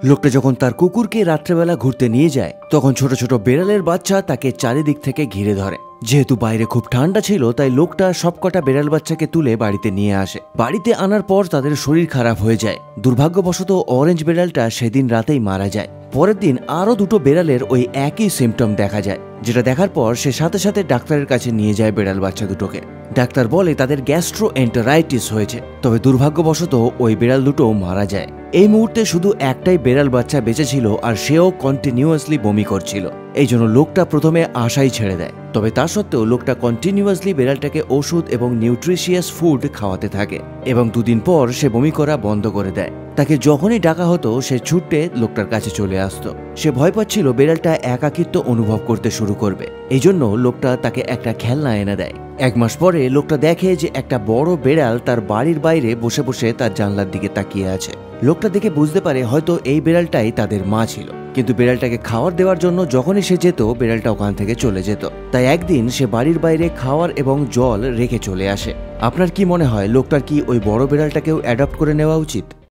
লোকটা যখন তার কুকুরকে রাত্রেবেলা ঘুরতে নিয়ে যায় তখন ছোট ছোট বেড়ালের বাচ্চা তাকে চারিদিক থেকে ঘিরে ধরে। যেহেতু বাইরে খুব ঠান্ডা ছিল তাই লোকটা সবকটা বেড়াল বাচ্চাকে তুলে বাড়িতে নিয়ে আসে। বাড়িতে আনার পর তাদের শরীর খারাপ হয়ে যায়। দুর্ভাগ্যবশত অরেঞ্জ বেড়ালটা সেদিন রাতেই মারা যায়। পরের দিন আরো দুটো বেড়ালের ওই একই সিমটম দেখা যায়, যেটা দেখার পর সে সাথে সাথে ডাক্তারের কাছে নিয়ে যায় বেড়াল বাচ্চা দুটোকে। ডাক্তার বলে তাদের গ্যাস্ট্রোএন্টারাইটিস হয়েছে, তবে দুর্ভাগ্যবশত ওই বেড়াল দুটো মারা যায়। এই মুহূর্তে শুধু একটাই বেড়াল বাচ্চা বেঁচে ছিল আর সেও কন্টিনিউয়াসলি বমি করছিল। এই জন্য লোকটা প্রথমে আশাই ছেড়ে দেয়, তবে তা সত্ত্বেও লোকটা কন্টিনিউয়াসলি বেড়ালটাকে ওষুধ এবং নিউট্রিশিয়াস ফুড খাওয়াতে থাকে এবং দুদিন পর সে বমি করা বন্ধ করে দেয়। তাকে যখনই ডাকা হতো সে ছুটে লোকটার কাছে চলে আসতো। সে ভয় পাচ্ছিল বেড়ালটা একাকিত্ব অনুভব করতে শুরু করবে, এই জন্য লোকটা তাকে একটা খেলনা এনে দেয়। 1 মাস পরে লোকটা দেখে যে একটা বড় বেড়াল তার বাড়ির বাইরে বসে বসে তার জানলার দিকে তাকিয়ে আছে। লোকটা দেখে বুঝতে পারে হয়তো এই বেড়ালটাই তাদের মা ছিল, কিন্তু বেড়ালটাকে খাবার দেওয়ার জন্য যখনই সে যেত বেড়ালটা ওখান থেকে চলে যেত। তাই একদিন সে বাড়ির বাইরে খাবার এবং জল রেখে চলে আসে। আপনার কি মনে হয় লোকটার কি ওই বড় বেড়ালটাকেও অ্যাডপ্ট করে নেওয়া উচিত?